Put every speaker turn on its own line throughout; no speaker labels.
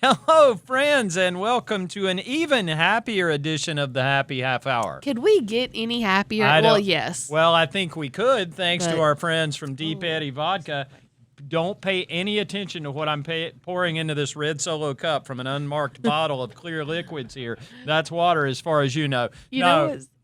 Hello, friends, and welcome to an even happier edition of the Happy Half Hour.
Could we get any happier? Well, yes.
Well, I think we could, thanks to
But-
our friends from Deep Eddy Vodka. Don't pay any attention to what I'm pouring into this red Solo cup from an unmarked bottle of clear liquids here. That's water as far as you know.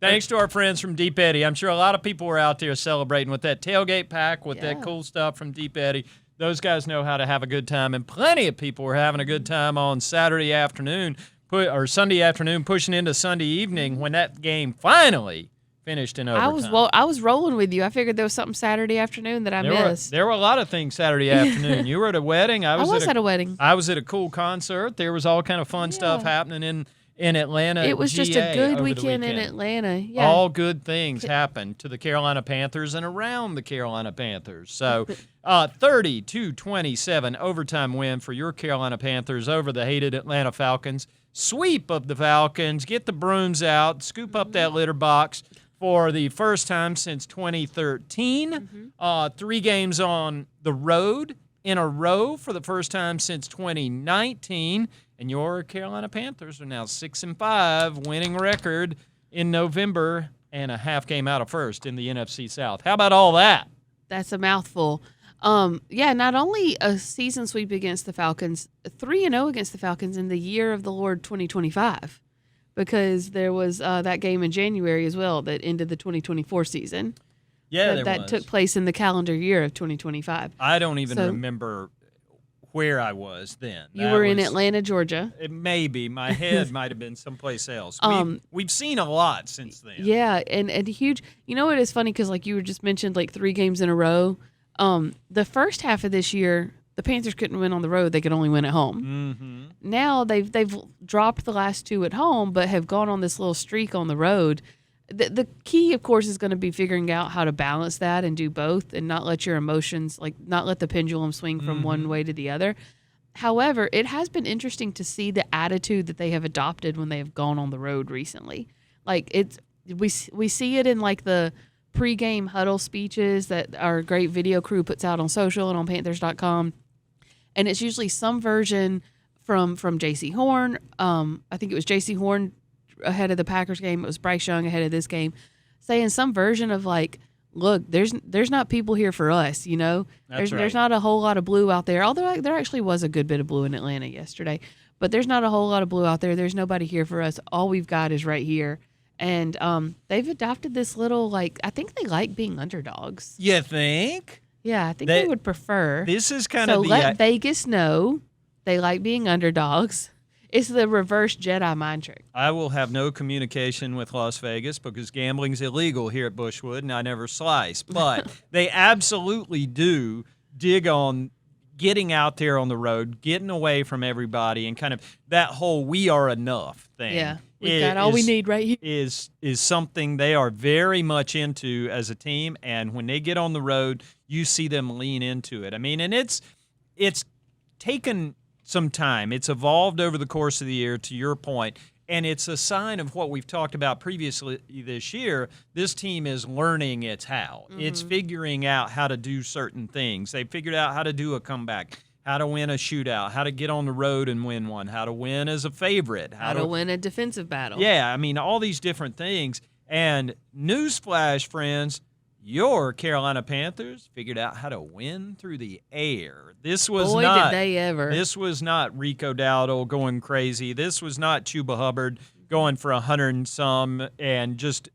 Thanks to our friends from Deep Eddy. I'm sure a lot of people were out there celebrating with that tailgate pack, with that cool stuff from Deep Eddy. Those guys know how to have a good time, and plenty of people were having a good time on Saturday afternoon or Sunday afternoon, pushing into Sunday evening when that game finally finished in overtime.
I was rolling with you. I figured there was something Saturday afternoon that I missed.
There were a lot of things Saturday afternoon. You were at a wedding. I was at a wedding. I was at a cool concert. There was all kind of fun stuff happening in Atlanta.
It was just a good weekend in Atlanta. Yeah.
All good things happened to the Carolina Panthers and around the Carolina Panthers. So 30-27 overtime win for your Carolina Panthers over the hated Atlanta Falcons. Sweep of the Falcons. Get the brooms out. Scoop up that litter box for the first time since 2013. 3 games on the road in a row for the first time since 2019. And your Carolina Panthers are now 6-5, winning record in November and a half game out of first in the NFC South. How about all that?
That's a mouthful. Not only a season sweep against the Falcons, 3-0 against the Falcons in the year of the Lord 2025, because there was that game in January as well that ended the 2024 season.
Yeah,
that took place in the calendar year of 2025.
I don't even remember where I was then.
You were in Atlanta, Georgia.
It may be. My head might have been someplace else. We've seen a lot since then.
Yeah, and huge. You know what is funny, because like you were just mentioned, like 3 games in a row. The first half of this year, the Panthers couldn't win on the road. They could only win at home. Now they've dropped the last 2 at home, but have gone on this little streak on the road. The key, of course, is going to be figuring out how to balance that and do both, and not let your emotions, not let the pendulum swing from one way to the other. However, it has been interesting to see the attitude that they have adopted when they have gone on the road recently. We see it in the pregame huddle speeches that our great video crew puts out on social and on Panthers.com, and it's usually some version from J.C. Horn. I think it was J.C. Horn ahead of the Packers game. It was Bryce Young ahead of this game, saying some version of look, there's not people here for us, you know. There's not a whole lot of blue out there. Although there actually was a good bit of blue in Atlanta yesterday, but there's not a whole lot of blue out there. There's nobody here for us. All we've got is right here. And they've adopted this little I think they like being underdogs.
You think?
Yeah, I think they would prefer.
This is kind of
let Vegas know they like being underdogs. It's the reverse Jedi mind trick.
I will have no communication with Las Vegas because gambling's illegal here at Bushwood, and I never slice. But they absolutely do dig on getting out there on the road, getting away from everybody, and kind of that whole "we are enough" thing.
Yeah, we've got all we need right here.
Is something they are very much into as a team, and when they get on the road, you see them lean into it. I mean, and it's taken some time. It's evolved over the course of the year, to your point, and it's a sign of what we've talked about previously this year. This team is learning its how. It's figuring out how to do certain things. They figured out how to do a comeback, how to win a shootout, how to get on the road and win one, how to win as a favorite,
how to win a defensive battle.
Yeah, I mean, all these different things. And newsflash, friends, your Carolina Panthers figured out how to win through the air. This was
did they ever.
This was not Rico Dowdle going crazy. This was not Chuba Hubbard going for 100 and some and just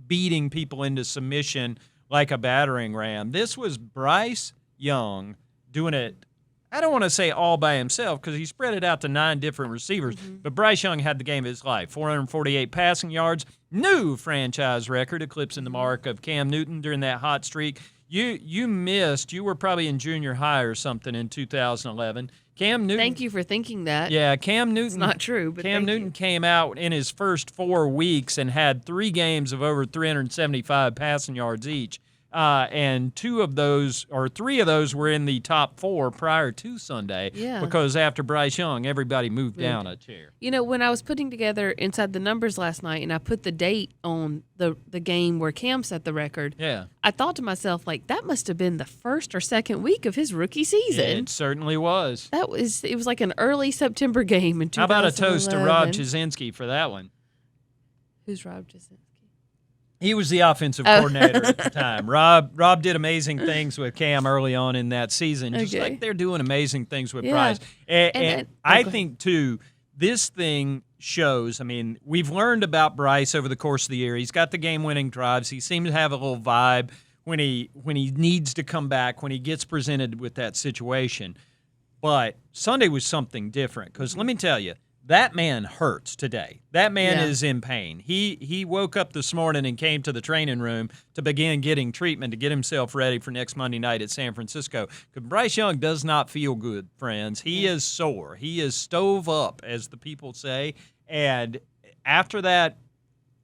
beating people into submission like a battering ram. This was Bryce Young doing it. I don't want to say all by himself because he spread it out to 9 different receivers, but Bryce Young had the game of his life. 448 passing yards, new franchise record, eclipsing the mark of Cam Newton during that hot streak. You missed. You were probably in junior high or something in 2011. Cam Newton.
Thank you for thinking that.
Yeah, Cam Newton.
It's not true, but
Cam Newton came out in his first 4 weeks and had 3 games of over 375 passing yards each. and 2 of those, or 3 of those, were in the top 4 prior to Sunday.
Yeah.
Because after Bryce Young, everybody moved down a chair.
You know, when I was putting together Inside the Numbers last night and I put the date on the game where Cam set the record,
Yeah.
I thought to myself, like, that must have been the first or second week of his rookie season.
It certainly was.
It was like an early September game in 2011.
How about a toast to Rob Jasinski for that one?
Who's Rob Jasinski?
He was the offensive coordinator at the time. Rob did amazing things with Cam early on in that season, just like they're doing amazing things with Bryce. And I think, too, this thing shows, I mean, we've learned about Bryce over the course of the year. He's got the game-winning drives. He seems to have a little vibe when he needs to come back, when he gets presented with that situation. But Sunday was something different because let me tell you, that man hurts today. That man is in pain. He woke up this morning and came to the training room to begin getting treatment to get himself ready for next Monday night at San Francisco. Because Bryce Young does not feel good, friends. He is sore. He is stove up, as the people say. And after that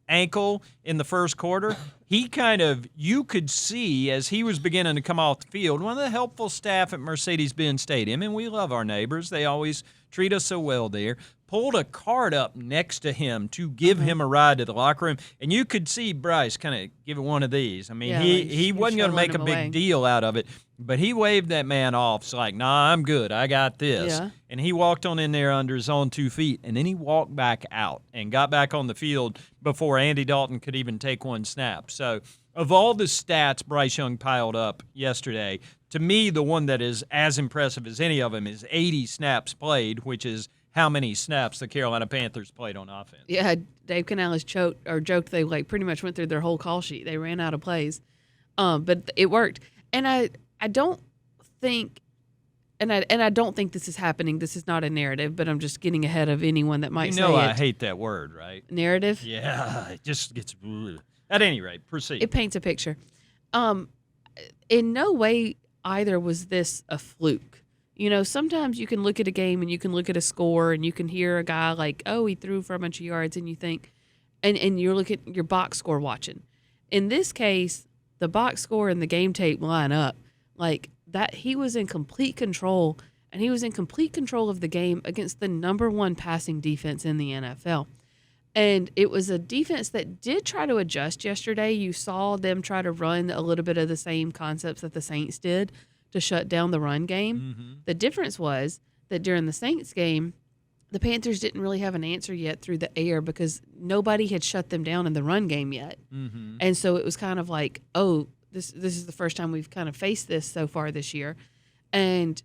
ankle in the first quarter, he kind of, you could see as he was beginning to come off the field, one of the helpful staff at Mercedes-Benz Stadium, and we love our neighbors. They always treat us so well there, pulled a cart up next to him to give him a ride to the locker room. And you could see Bryce kind of give it one of these. I mean, he wasn't going to make a big deal out of it, but he waved that man off. It's like, nah, I'm good. I got this. Yeah. And he walked on in there under his own 2 feet, and then he walked back out and got back on the field before Andy Dalton could even take one snap. So of all the stats Bryce Young piled up yesterday, to me, the one that is as impressive as any of them is 80 snaps played, which is how many snaps the Carolina Panthers played on offense.
Yeah, Dave Canales joked they like pretty much went through their whole call sheet. They ran out of plays, but it worked. And I don't think, and I don't think this is happening. This is not a narrative, but I'm just getting ahead of anyone that might say it.
I hate that word, right?
Narrative?
Yeah, it just gets. At any rate, proceed.
It paints a picture. In no way either was this a fluke. You know, sometimes you can look at a game and you can look at a score and you can hear a guy like, oh, he threw for a bunch of yards, and you think, and you're looking at your box score watching. In this case, the box score and the game tape line up. Like that, he was in complete control, and he was in complete control of the game against the number 1 passing defense in the NFL. And it was a defense that did try to adjust yesterday. You saw them try to run a little bit of the same concepts that the Saints did to shut down the run game. Mm-hmm. The difference was that during the Saints game, the Panthers didn't really have an answer yet through the air because nobody had shut them down in the run game yet. Mm-hmm. And so it was kind of like, oh, this is the first time we've kind of faced this so far this year. And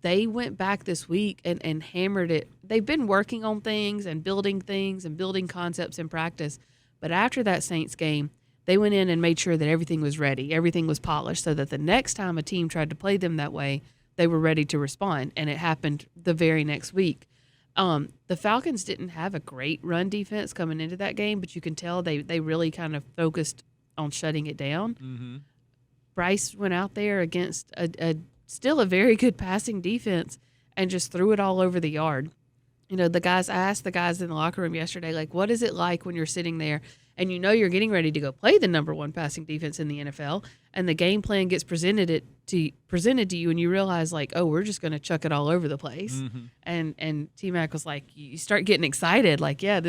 they went back this week and hammered it. They've been working on things and building concepts in practice. But after that Saints game, they went in and made sure that everything was ready. Everything was polished so that the next time a team tried to play them that way, they were ready to respond. And it happened the very next week. The Falcons didn't have a great run defense coming into that game, but you can tell they really kind of focused on shutting it down. Mm-hmm. Bryce went out there against still a very good passing defense and just threw it all over the yard. You know, I asked the guys in the locker room yesterday, like, what is it like when you're sitting there and you know you're getting ready to go play the number 1 passing defense in the NFL, and the game plan gets presented to you, and you realize, like, oh, we're just going to chuck it all over the place. Mm-hmm. And T-Mac was like, you start getting excited, like, yeah,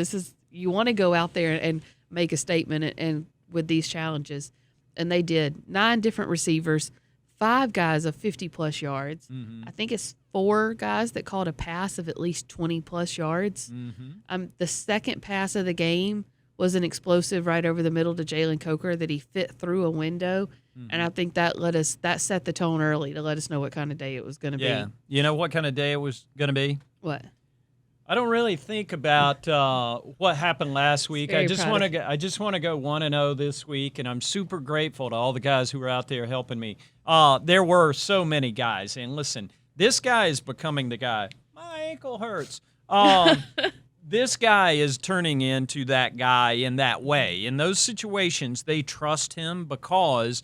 you want to go out there and make a statement and with these challenges. And they did. 9 different receivers, 5 guys of 50-plus yards. Mm-hmm. I think it's 4 guys that caught a pass of at least 20-plus yards. Mm-hmm. The second pass of the game was an explosive right over the middle to Jalen Coker that he fit through a window. Mm-hmm. And I think that set the tone early to let us know what kind of day it was going to be.
Yeah. You know what kind of day it was going to be?
What?
I don't really think about what happened last week. I just want to go 1-0 this week, and I'm super grateful to all the guys who were out there helping me. There were so many guys, and listen, this guy is becoming the guy. My ankle hurts. This guy is turning into that guy in that way. In those situations, they trust him because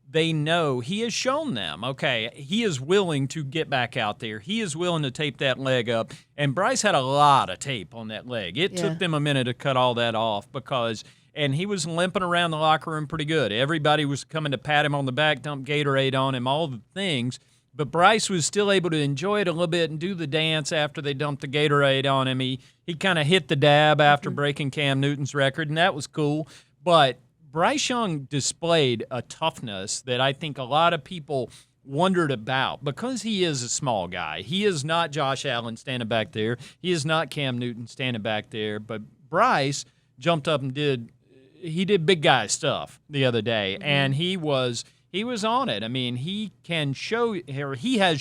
they know he has shown them, okay, he is willing to get back out there. He is willing to tape that leg up. And Bryce had a lot of tape on that leg. It took them a minute to cut all that off because and he was limping around the locker room pretty good. Everybody was coming to pat him on the back, dump Gatorade on him, all the things. But Bryce was still able to enjoy it a little bit and do the dance after they dumped the Gatorade on him. He kind of hit the dab after breaking Cam Newton's record, and that was cool. But Bryce Young displayed a toughness that I think a lot of people wondered about because he is a small guy. He is not Josh Allen standing back there. He is not Cam Newton standing back there. But Bryce jumped up and did big guy stuff the other day, and he was on it. I mean, he has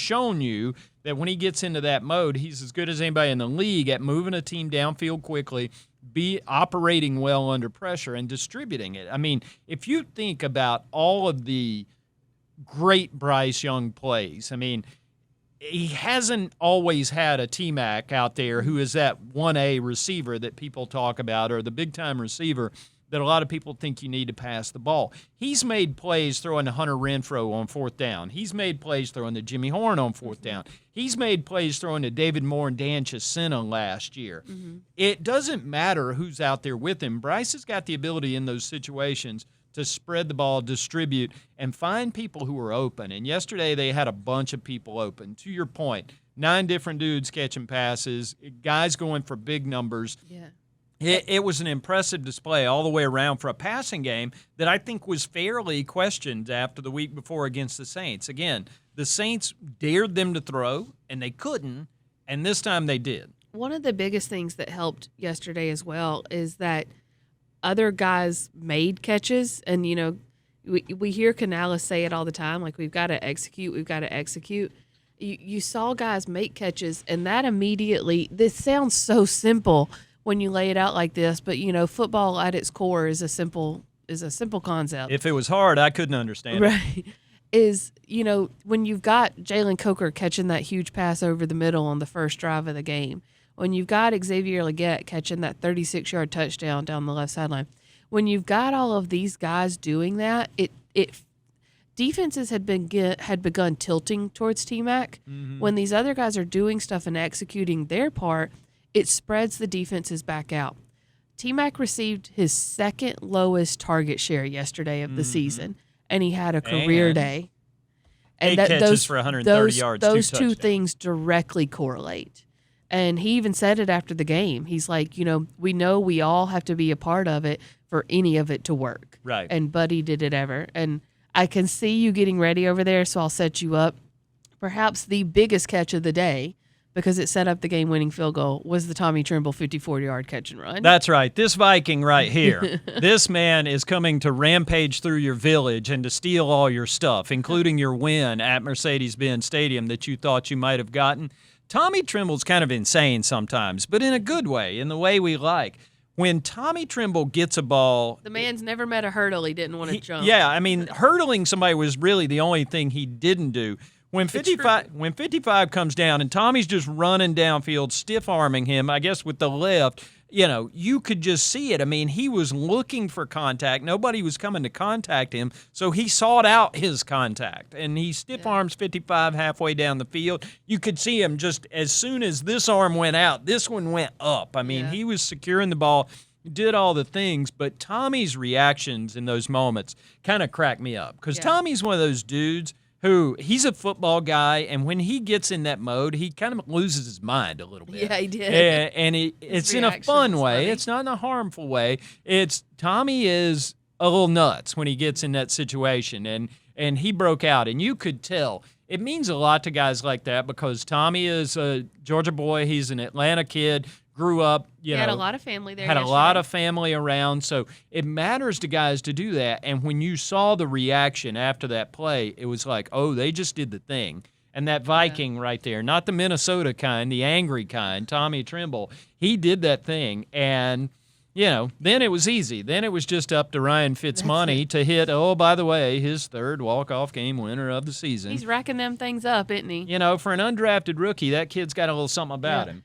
shown you that when he gets into that mode, he's as good as anybody in the league at moving a team downfield quickly, be operating well under pressure, and distributing it. I mean, if you think about all of the great Bryce Young plays, I mean, he hasn't always had a T-Mac out there who is that 1A receiver that people talk about, or the big-time receiver that a lot of people think you need to pass the ball. He's made plays throwing to Hunter Renfrow on fourth down. He's made plays throwing to Jimmy Horn on fourth down. He's made plays throwing to David Moore and Dan Chisena last year. It doesn't matter who's out there with him. Bryce has got the ability in those situations to spread the ball, distribute, and find people who are open. And yesterday they had a bunch of people open. To your point, 9 different dudes catching passes, guys going for big numbers.
Yeah.
It was an impressive display all the way around for a passing game that I think was fairly questioned after the week before against the Saints. Again, the Saints dared them to throw, and they couldn't, and this time they did.
One of the biggest things that helped yesterday as well is that other guys made catches, and, you know, we hear Canales say it all the time, like, we've got to execute, we've got to execute. You saw guys make catches, and that immediately, this sounds so simple when you lay it out like this, but, you know, football at its core is a simple concept.
If it was hard, I couldn't understand it.
Right. Is, you know, when you've got Jalen Coker catching that huge pass over the middle on the first drive of the game, when you've got Xavier Legette catching that 36-yard touchdown down the left sideline, when you've got all of these guys doing that, defenses had begun tilting towards T-Mac. When these other guys are doing stuff and executing their part, it spreads the defenses back out. T-Mac received his second lowest target share yesterday of the season, and he had a career day. And
8 catches for 130 yards,
those
2
two
touchdowns.
things directly correlate. And he even said it after the game. He's like, you know we all have to be a part of it for any of it to work.
Right.
And Buddy did it ever. And I can see you getting ready over there, so I'll set you up. Perhaps the biggest catch of the day, because it set up the game-winning field goal, was the Tommy Tremble 54-yard catch and run.
That's right. This Viking right here, this man is coming to rampage through your village and to steal all your stuff, including your win at Mercedes-Benz Stadium that you thought you might have gotten. Tommy Tremble's kind of insane sometimes, but in a good way, in the way we like. When Tommy Tremble gets a ball...
The man's never met a hurdle he didn't want to jump.
Yeah, I mean, hurdling somebody was really the only thing he didn't do. When 55 comes down and Tommy's just running downfield, stiff-arming him, I guess with the left, you know, you could just see it. I mean, he was looking for contact. Nobody was coming to contact him, so he sought out his contact. And he stiff-arms 55 halfway down the field. You could see him just as soon as this arm went out, this one went up. I mean, he was securing the ball, did all the things, but Tommy's reactions in those moments kind of cracked me up because Tommy's one of those dudes who he's a football guy, and when he gets in that mode, he kind of loses his mind a little bit.
Yeah, he did.
And it's in a fun way. Funny. It's not in a harmful way. Tommy is a little nuts when he gets in that situation, and he broke out, and you could tell. It means a lot to guys like that because Tommy is a Georgia boy. He's an Atlanta kid. Grew up,
he had a lot of family there.
Had a lot of family around, so it matters to guys to do that. And when you saw the reaction after that play, it was like, oh, they just did the thing. And that Viking right there, not the Minnesota kind, the angry kind, Tommy Tremble, he did that thing. And, you know, then it was easy. Then it was just up to Ryan Fitzmoney to hit, oh, by the way, his third walk-off game winner of the season.
He's racking them things up, isn't he?
You know, for an undrafted rookie, that kid's got a little something about him.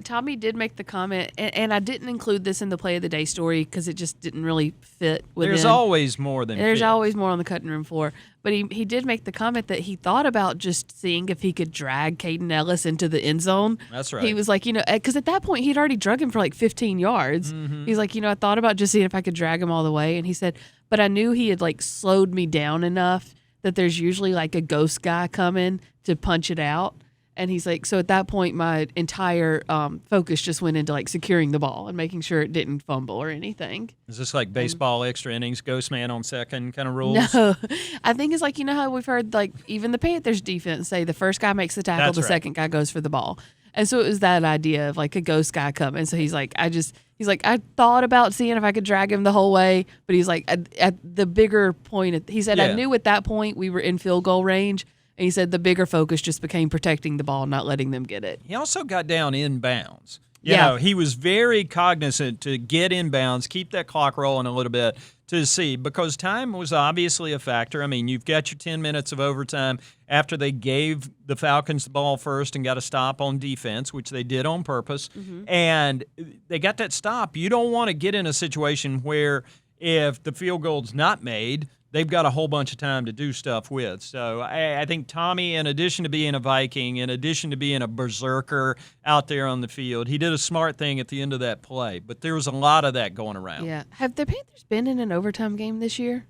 Tommy did make the comment, and I didn't include this in the play of the day story because it just didn't really fit within.
There's always more than
There's
fit.
always more on the cutting room floor. But he did make the comment that he thought about just seeing if he could drag Caden Ellis into the end zone.
That's right.
He was like, because at that point he'd already drug him for like 15 yards.
Mm-hmm.
He's like, I thought about just seeing if I could drag him all the way. And he said, but I knew he had like slowed me down enough that there's usually like a ghost guy coming to punch it out. And he's like, so at that point, my entire focus just went into like securing the ball and making sure it didn't fumble or anything.
Is this like baseball extra innings, ghost man on second kind of rules?
No, I think it's like, how we've heard like even the Panthers defense say the first guy makes the tackle,
That's
the
right.
second guy goes for the ball. And so it was that idea of like a ghost guy coming. So he's like, I thought about seeing if I could drag him the whole way, but he's like, at the bigger point, he said,
Yeah.
I knew at that point we were in field goal range. And he said the bigger focus just became protecting the ball, not letting them get it.
He also got down inbounds.
Yeah.
He was very cognizant to get inbounds, keep that clock rolling a little bit to see, because time was obviously a factor. I mean, you've got your 10 minutes of overtime after they gave the Falcons the ball first and got a stop on defense, which they did on purpose. Mm-hmm. And they got that stop. You don't want to get in a situation where if the field goal's not made, they've got a whole bunch of time to do stuff with. So I think Tommy, in addition to being a Viking, in addition to being a berserker out there on the field, he did a smart thing at the end of that play. But there was a lot of that going around.
Yeah. Have the Panthers been in an overtime game this year?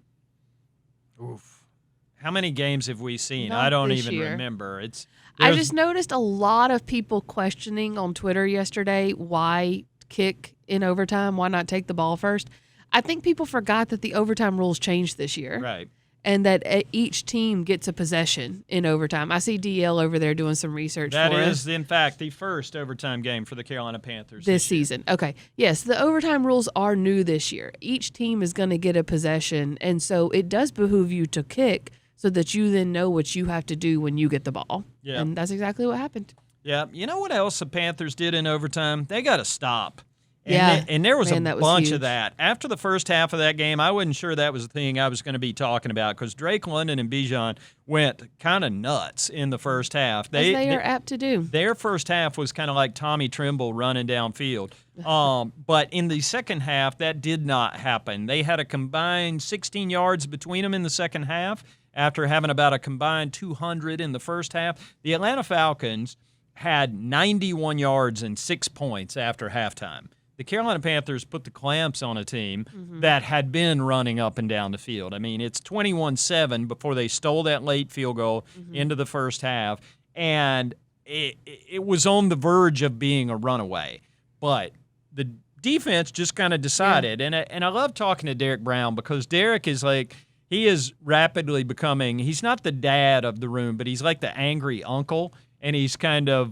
Oof. How many games have we seen?
Not
I don't
this
even
year.
remember.
I just noticed a lot of people questioning on Twitter yesterday why kick in overtime, why not take the ball first. I think people forgot that the overtime rules changed this year.
Right.
And that each team gets a possession in overtime. I see DL over there doing some research
That
for us.
is, in fact, the first overtime game for the Carolina Panthers
This season. Okay. Yes, the overtime rules are new this year. Each team is going to get a possession, and so it does behoove you to kick so that you then know what you have to do when you get the ball.
Yeah.
And that's exactly what happened.
Yeah. You know what else the Panthers did in overtime? They got a stop. And
Yeah.
and there was
Man,
a
that was
bunch
huge.
of that. After the first half of that game, I wasn't sure that was the thing I was going to be talking about because Drake London and Bijan went kind of nuts in the first half.
As they are apt to do.
Their first half was kind of like Tommy Trimble running downfield. But in the second half, that did not happen. They had a combined 16 yards between them in the second half after having about a combined 200 in the first half. The Atlanta Falcons had 91 yards and 6 points after halftime. The Carolina Panthers put the clamps on a team that had been running up and down the field. I mean, it's 21-7 before they stole that late field goal into the first half, and it was on the verge of being a runaway. But the defense just kind of decided, and I love talking to Derek Brown because Derek is like, he is rapidly becoming, he's not the dad of the room, but he's like the angry uncle, and he's kind of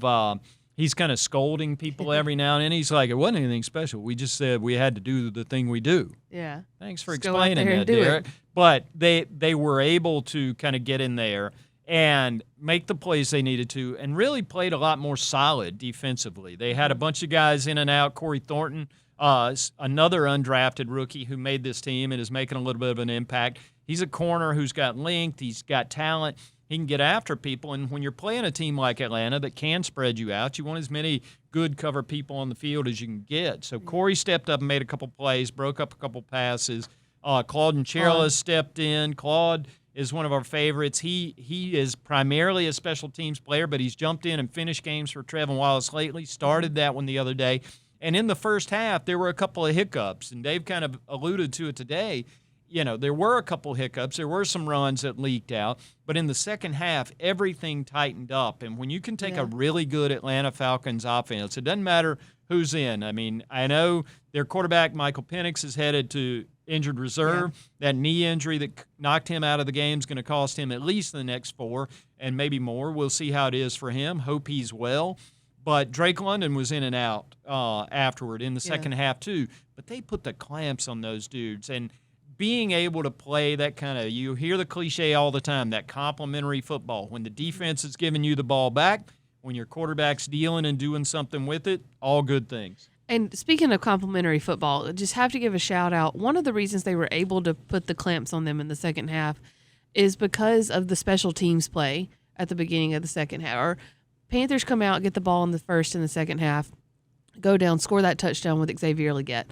scolding people every now and then. He's like, it wasn't anything special. We just said we had to do the thing we do.
Yeah.
Thanks for
Just go out
explaining
there and
that,
do it.
Derek. But they were able to kind of get in there and make the plays they needed to and really played a lot more solid defensively. They had a bunch of guys in and out. Corey Thornton, another undrafted rookie who made this team and is making a little bit of an impact. He's a corner who's got length. He's got talent. He can get after people, and when you're playing a team like Atlanta that can spread you out, you want as many good cover people on the field as you can get. So Corey stepped up and made a couple plays, broke up a couple passes. Claude and Cherla stepped in. Claude is one of our favorites. He is primarily a special teams player, but he's jumped in and finished games for Trevin Wallace lately, started that one the other day. And in the first half, there were a couple of hiccups, and Dave kind of alluded to it today. You know, there were a couple hiccups. There were some runs that leaked out. But in the second half, everything tightened up. And when you can take a really good Atlanta Falcons offense, it doesn't matter who's in. I mean, I know their quarterback, Michael Penix, is headed to injured reserve. That knee injury that knocked him out of the game is going to cost him at least the next 4 and maybe more. We'll see how it is for him. Hope he's well. But Drake London was in and out afterward in the second half too. But they put the clamps on those dudes. And being able to play that kind of, you hear the cliche all the time, that complimentary football. When the defense is giving you the ball back, when your quarterback's dealing and doing something with it, all good things.
And speaking of complimentary football, I just have to give a shout out. One of the reasons they were able to put the clamps on them in the second half is because of the special teams play at the beginning of the second half. Or Panthers come out, get the ball in the first and the second half. go down, score that touchdown with Xavier Legette.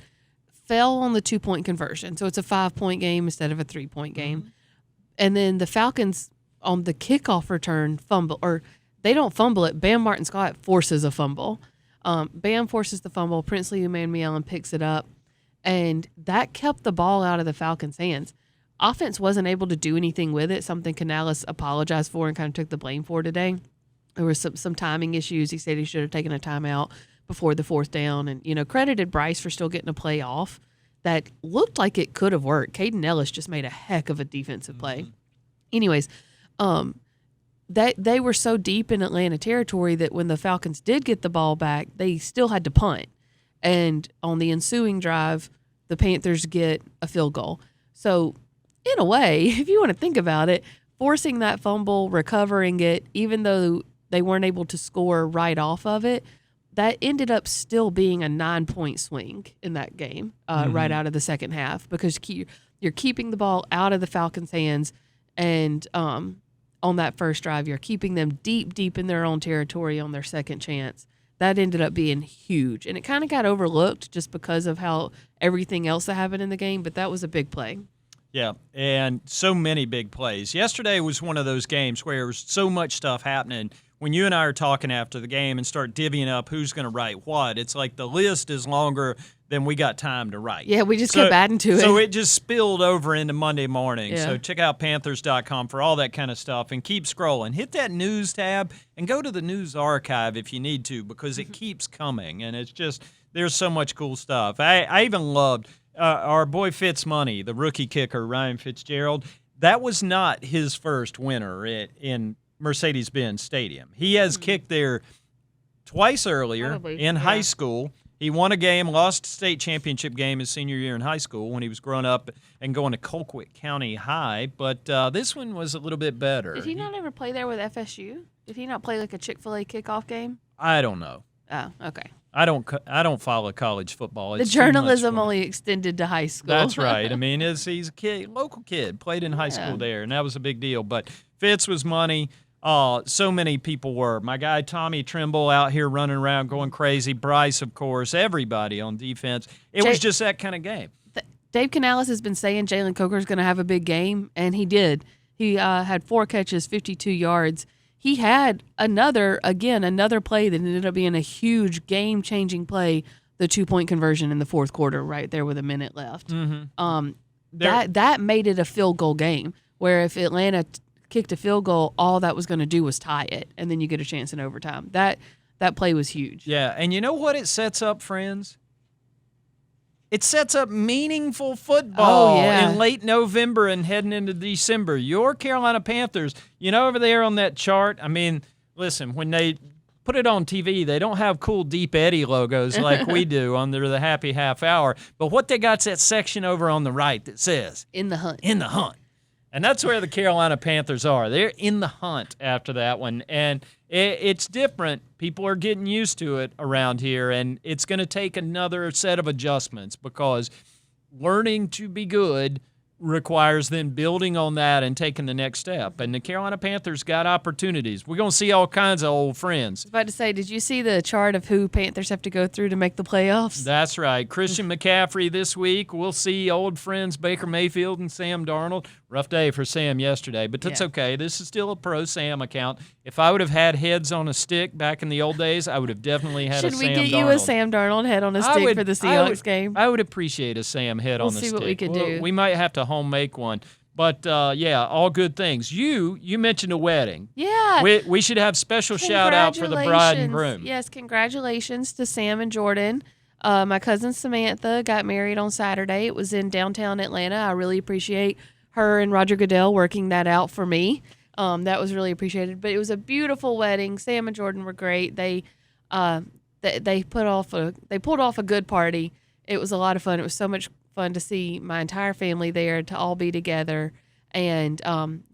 Fell on the 2-point conversion. So it's a 5-point game instead of a 3-point game. And then the Falcons on the kickoff return fumble, or they don't fumble it. Bam Martin Scott forces a fumble. Bam forces the fumble. Princely Umanmielen picks it up. And that kept the ball out of the Falcons' hands. Offense wasn't able to do anything with it, something Canales apologized for and kind of took the blame for today. There was some timing issues. He said he should have taken a timeout before the 4th down, and credited Bryce for still getting a play off that looked like it could have worked. Caden Ellis just made a heck of a defensive play. Anyways, they were so deep in Atlanta territory that when the Falcons did get the ball back, they still had to punt. And on the ensuing drive, the Panthers get a field goal. So in a way, if you want to think about it, forcing that fumble, recovering it, even though they weren't able to score right off of it, that ended up still being a 9-point swing in that game right out of the second half, because you're keeping the ball out of the Falcons' hands, and on that first drive, you're keeping them deep in their own territory on their second chance. That ended up being huge, and it kind of got overlooked just because of how everything else that happened in the game, but that was a big play.
Yeah, and so many big plays. Yesterday was one of those games where there was so much stuff happening. When you and I are talking after the game and start divvying up who's going to write what, it's like the list is longer than we got time to write.
Yeah, we just kept adding to it.
So it just spilled over into Monday morning.
Yeah.
So check out Panthers.com for all that kind of stuff, and keep scrolling. Hit that news tab and go to the news archive if you need to, because it keeps coming, and it's just there's so much cool stuff. I even loved our boy Fitzmoney, the rookie kicker, Ryan Fitzgerald. That was not his first winner in Mercedes-Benz Stadium. He has kicked there twice earlier in high school. He won a game, lost a state championship game his senior year in high school when he was growing up and going to Colquitt County High, but this one was a little bit better.
Did he not ever play there with FSU? Did he not play like a Chick-fil-A kickoff game?
I don't know.
Oh, okay.
I don't follow college football.
The journalism only extended to high school.
That's right. I mean, he's a kid, local kid, played in high school there, and that was a big deal. But Fitz was money. So many people were. My guy Tommy Trimble out here running around going crazy. Bryce, of course, everybody on defense. It was just that kind of game.
Dave Canales has been saying Jalen Coker's going to have a big game, and he did. He had 4 catches, 52 yards. He had another play that ended up being a huge game-changing play, the 2-point conversion in the fourth quarter right there with a minute left. Mm-hmm. That made it a field goal game, where if Atlanta kicked a field goal, all that was going to do was tie it, and then you get a chance in overtime. That play was huge.
Yeah, and you know what it sets up, friends? It sets up meaningful football in late November and heading into December. Your Carolina Panthers, over there on that chart, I mean, listen, when they put it on TV, they don't have cool Deep Eddy logos like we do under the Happy Half Hour, but what they got's that section over on the right that says,
In the Hunt.
In the Hunt. And that's where the Carolina Panthers are. They're in the hunt after that one. And it's different. People are getting used to it around here, and it's going to take another set of adjustments, because learning to be good requires them building on that and taking the next step. And the Carolina Panthers got opportunities. We're going to see all kinds of old friends.
I was about to say, did you see the chart of who Panthers have to go through to make the playoffs?
That's right. Christian McCaffrey this week. We'll see old friends Baker Mayfield and Sam Darnold. Rough day for Sam yesterday, but that's okay. This is still a pro Sam account. If I would have had heads on a stick back in the old days, I would have definitely had a Sam Darnold.
Should we get you a Sam Darnold head on a stick for the Seahawks game?
I would appreciate a Sam head on the stick.
We'll see what we could do.
We might have to home make one. But, all good things. You mentioned a wedding.
Yeah.
We should have special shout-out for the bride and groom.
Yes, congratulations to Sam and Jordan. My cousin Samantha got married on Saturday. It was in downtown Atlanta. I really appreciate her and Roger Goodell working that out for me. That was really appreciated. But it was a beautiful wedding. Sam and Jordan were great. They pulled off a good party. It was a lot of fun. It was so much fun to see my entire family there, to all be together. And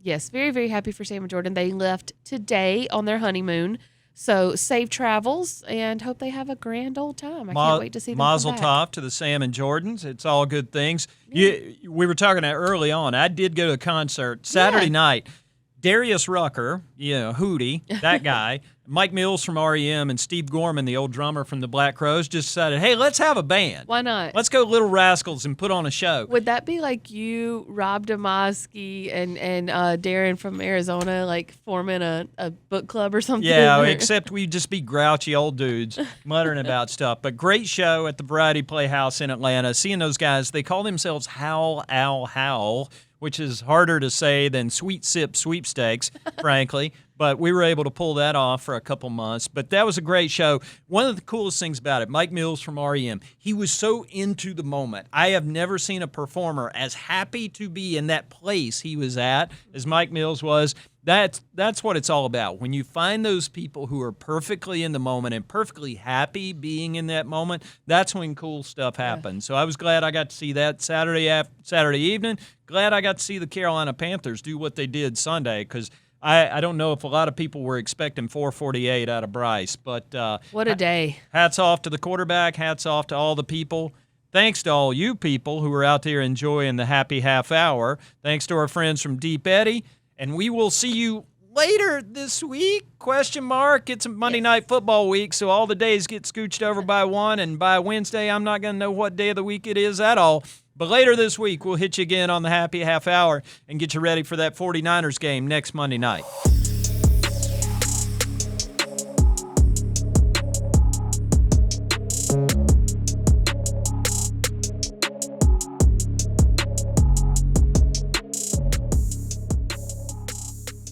yes, very, very happy for Sam and Jordan. They left today on their honeymoon. So safe travels, and hope they have a grand old time. I can't wait to see them
Mazel
come back.
tov to the Sam and Jordans. It's all good things. We were talking early on. I did go to a concert Saturday night. Darius Rucker, Hootie, that guy, Mike Mills from REM, and Steve Gorman, the old drummer from the Black Crowes, just decided, hey, let's have a band.
Why not?
Let's go Little Rascals and put on a show.
Would that be like you, Rob Demoski, and Darin from Arizona, like forming a book club or something?
Yeah, except we'd just be grouchy old dudes muttering about stuff. But great show at the Variety Playhouse in Atlanta. Seeing those guys, they call themselves Howl, Owl, Howl, which is harder to say than Sweet Sip Sweepstakes, frankly. But we were able to pull that off for a couple months. But that was a great show. One of the coolest things about it, Mike Mills from REM, he was so into the moment. I have never seen a performer as happy to be in that place he was at as Mike Mills was. That's what it's all about. When you find those people who are perfectly in the moment and perfectly happy being in that moment, that's when cool stuff happens. So I was glad I got to see that Saturday evening. Glad I got to see the Carolina Panthers do what they did Sunday, because I don't know if a lot of people were expecting 448 out of Bryce. But
what a day.
Hats off to the quarterback. Hats off to all the people. Thanks to all you people who are out there enjoying the happy half hour. Thanks to our friends from Deep Eddy. And we will see you later this week, ? It's a Monday Night Football week, so all the days get scooched over by one, and by Wednesday I'm not going to know what day of the week it is at all. But later this week we'll hit you again on the Happy Half Hour and get you ready for that 49ers game next Monday night.